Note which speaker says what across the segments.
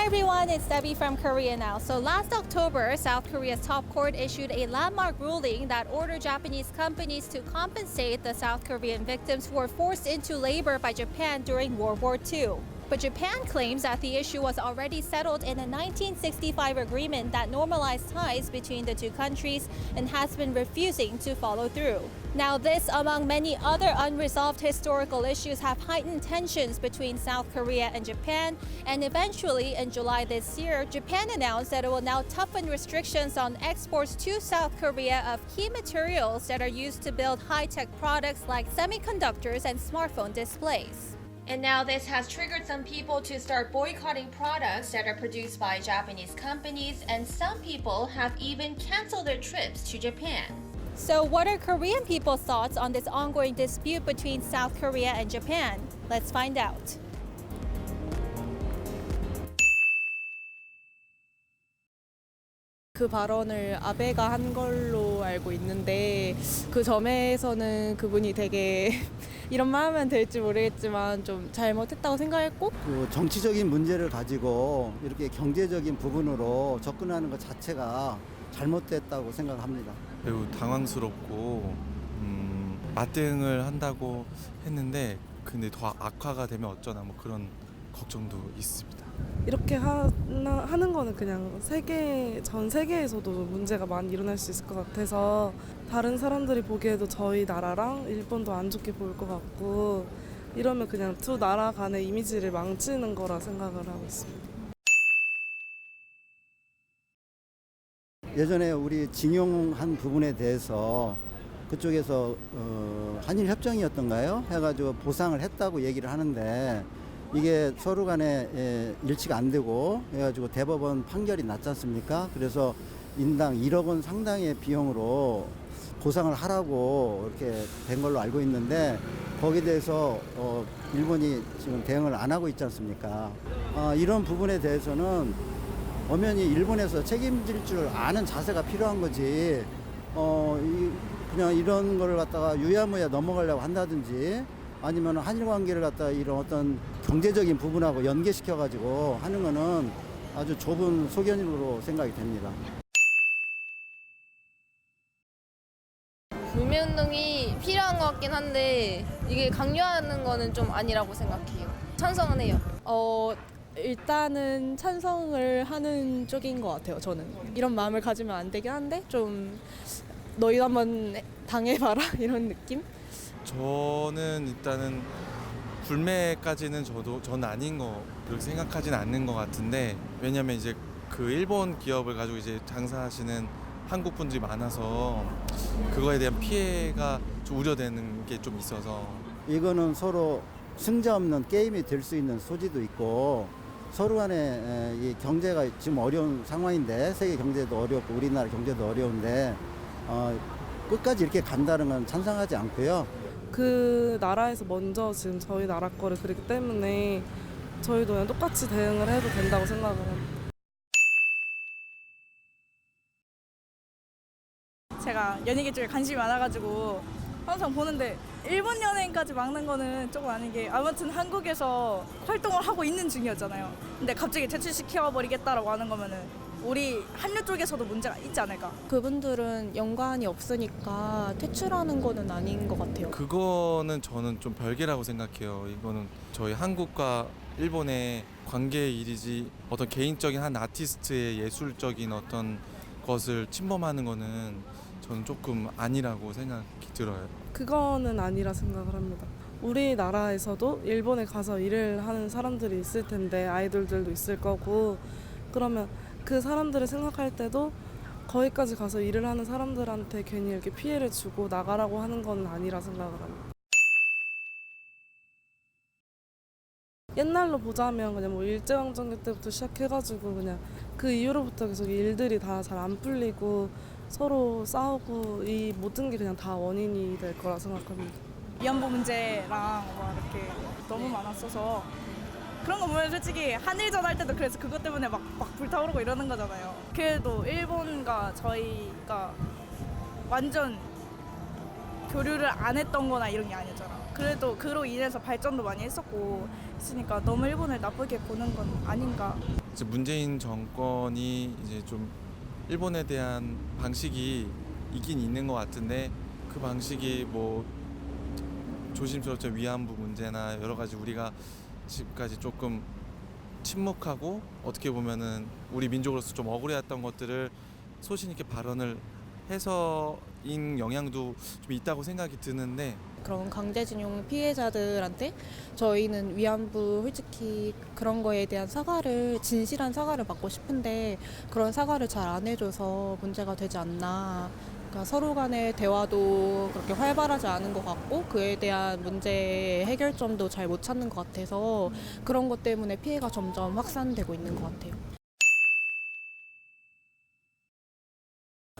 Speaker 1: Hi everyone, it's Debbie from Korea Now. So last October, South Korea's top court issued a landmark ruling that ordered Japanese companies to compensate the South Korean victims who were forced into labor by Japan during World War II. But Japan claims that the issue was already settled in a 1965 agreement that normalized ties between the two countries and has been refusing to follow through. Now, this, among many other unresolved historical issues, have heightened tensions between South Korea and Japan. And eventually, in July this year, Japan announced that it will now toughen restrictions on exports to South Korea of key materials that are used to build high-tech products like semiconductors and smartphone displays. And now this has triggered some people to start boycotting products that are produced by Japanese companies, and some people have even canceled their trips to Japan. So what are Korean people's thoughts on this ongoing dispute between South Korea and Japan? Let's find out.
Speaker 2: 그 발언을 아베가 한 걸로 알고 있는데 그 점에서는 그분이 되게 이런 말 하면 될지 모르겠지만 좀 잘못했다고 생각했고
Speaker 3: 그 정치적인 문제를 가지고 이렇게 경제적인 부분으로 접근하는 것 자체가 잘못됐다고 생각합니다.
Speaker 4: 매우 당황스럽고 맞대응을 한다고 했는데 근데 더 악화가 되면 어쩌나 뭐 그런 걱정도 있습니다.
Speaker 5: 이렇게 하는 거는 그냥 전 세계에서도 문제가 많이 일어날 수 있을 것 같아서 다른 사람들이 보기에도 저희 나라랑 일본도 안 좋게 보일 것 같고 이러면 그냥 두 나라 간의 이미지를 망치는 거라 생각을 하고 있습니다.
Speaker 3: 예전에 우리 징용한 부분에 대해서 그쪽에서 한일 협정이었던가요? 해가지고 보상을 했다고 얘기를 하는데 이게 서로 간에 일치가 안 되고 해가지고 대법원 판결이 났지 않습니까? 그래서 인당 1억 원 상당의 비용으로 보상을 하라고 이렇게 된 걸로 알고 있는데 거기에 대해서 일본이 지금 대응을 안 하고 있지 않습니까? 이런 부분에 대해서는 엄연히 일본에서 책임질 줄 아는 자세가 필요한 거지 그냥 이런 걸 갖다가 유야무야 넘어가려고 한다든지 아니면 한일 관계를 갖다가 이런 어떤 경제적인 부분하고 연계시켜가지고 하는 거는 아주 좁은 소견으로 생각이 됩니다.
Speaker 6: 불매운동이 필요한 것 같긴 한데 이게 강요하는 거는 좀 아니라고 생각해요. 찬성은 해요.
Speaker 2: 일단은 찬성을 하는 쪽인 것 같아요. 저는 이런 마음을 가지면 안 되긴 한데 좀 너희도 한번 당해봐라 이런 느낌?
Speaker 4: 저는 일단은 불매까지는 저는 아닌 거 그렇게 생각하진 않는 것 같은데 왜냐면 이제 그 일본 기업을 가지고 이제 장사하시는 한국 분들이 많아서 그거에 대한 피해가 좀 우려되는 게 좀 있어서
Speaker 3: 이거는 서로 승자 없는 게임이 될 수 있는 소지도 있고 서로 간에 이 경제가 지금 어려운 상황인데 세계 경제도 어렵고 우리나라 경제도 어려운데 끝까지 이렇게 간다는 건 찬성하지 않고요.
Speaker 5: 그 나라에서 먼저 지금 저희 나라 거를 그랬기 때문에 저희도 그냥 똑같이 대응을 해도 된다고 생각을 합니다.
Speaker 7: 제가 연예계 쪽에 관심이 많아가지고 항상 보는데 일본 연예인까지 막는 거는 조금 아닌 게 아무튼 한국에서 활동을 하고 있는 중이었잖아요. 근데 갑자기 퇴출시켜버리겠다라고 하는 거면은 우리 한류 쪽에서도 문제가 있지 않을까.
Speaker 2: 그분들은 연관이 없으니까 퇴출하는 거는 아닌 것 같아요.
Speaker 4: 그거는 저는 좀 별개라고 생각해요. 이거는 저희 한국과 일본의 관계의 일이지 어떤 개인적인 한 아티스트의 예술적인 어떤 것을 침범하는 거는 저는 조금 아니라고 생각이 들어요.
Speaker 5: 그거는 아니라 생각을 합니다. 우리나라에서도 일본에 가서 일을 하는 사람들이 있을 텐데 아이돌들도 있을 거고 그러면 그 사람들을 생각할 때도 거기까지 가서 일을 하는 사람들한테 괜히 이렇게 피해를 주고 나가라고 하는 건 아니라 생각을 합니다. 옛날로 보자면 그냥 뭐 일제강점기 때부터 시작해가지고 그냥 그 이후로부터 계속 일들이 다 잘 안 풀리고 서로 싸우고 이 모든 게 그냥 다 원인이 될 거라 생각합니다.
Speaker 7: 위안부 문제랑 막 이렇게 너무 많았어서 그런 거 보면 솔직히 한일전 할 때도 그래서 그것 때문에 막 불타오르고 이러는 거잖아요. 그래도 일본과 저희가 완전 교류를 안 했던 거나 이런 게 아니었잖아. 그래도 그로 인해서 발전도 많이 했었고 했으니까 너무 일본을 나쁘게 보는 건 아닌가.
Speaker 4: 이제 문재인 정권이 이제 좀 일본에 대한 방식이 있긴 있는 것 같은데 그 방식이 뭐 조심스럽죠. 위안부 문제나 여러 가지 우리가 지금까지 조금 침묵하고 어떻게 보면은 우리 민족으로서 좀 억울해했던 것들을 소신 있게 발언을 해서인 영향도 좀 있다고 생각이 드는데
Speaker 2: 그런 강제징용 피해자들한테 저희는 위안부 솔직히 그런 거에 대한 사과를 진실한 사과를 받고 싶은데 그런 사과를 잘 안 해줘서 문제가 되지 않나. 그러니까 서로 간의 대화도 그렇게 활발하지 않은 것 같고 그에 대한 문제 해결점도 잘 못 찾는 것 같아서 그런 것 때문에 피해가 점점 확산되고 있는 것 같아요.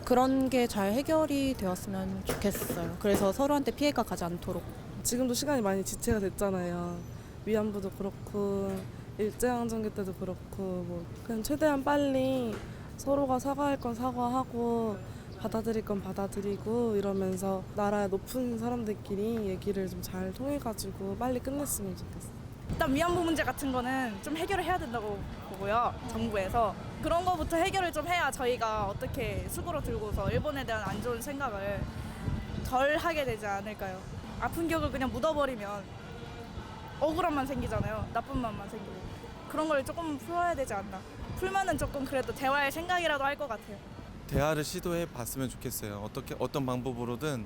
Speaker 2: 그런 게 잘 해결이 되었으면 좋겠어요. 그래서 서로한테 피해가 가지 않도록.
Speaker 5: 지금도 시간이 많이 지체가 됐잖아요. 위안부도 그렇고 일제강점기 때도 그렇고 뭐 그냥 최대한 빨리 서로가 사과할 건 사과하고 받아들일 건 받아들이고 이러면서 나라의 높은 사람들끼리 얘기를 좀 잘 통해가지고 빨리 끝냈으면 좋겠어요.
Speaker 7: 일단 위안부 문제 같은 거는 좀 해결을 해야 된다고 보고요. 정부에서 그런 거부터 해결을 좀 해야 저희가 어떻게 수고로 들고서 일본에 대한 안 좋은 생각을 덜 하게 되지 않을까요? 아픈 기억을 그냥 묻어버리면 억울함만 생기잖아요. 나쁜 마음만 생기고 그런 걸 조금 풀어야 되지 않나. 풀면은 조금 그래도 대화할 생각이라도 할 것 같아요.
Speaker 4: 대화를 시도해 봤으면 좋겠어요. 어떤 방법으로든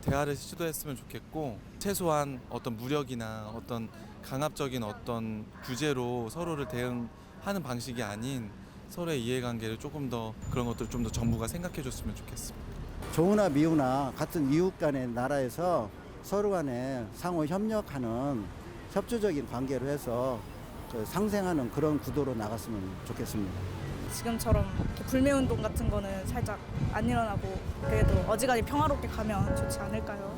Speaker 4: 대화를 시도했으면 좋겠고 최소한 어떤 무력이나 어떤 강압적인 어떤 규제로 서로를 대응하는 방식이 아닌 서로의 이해관계를 조금 더 그런 것들 좀 더 정부가 생각해 줬으면 좋겠습니다.
Speaker 3: 좋으나 미우나 같은 이웃 간의 나라에서 서로 간에 상호 협력하는 협조적인 관계로 해서 상생하는 그런 구도로 나갔으면 좋겠습니다.
Speaker 7: 지금처럼 이렇게 불매운동 같은 거는 살짝 안 일어나고 그래도 어지간히 평화롭게 가면 좋지 않을까요?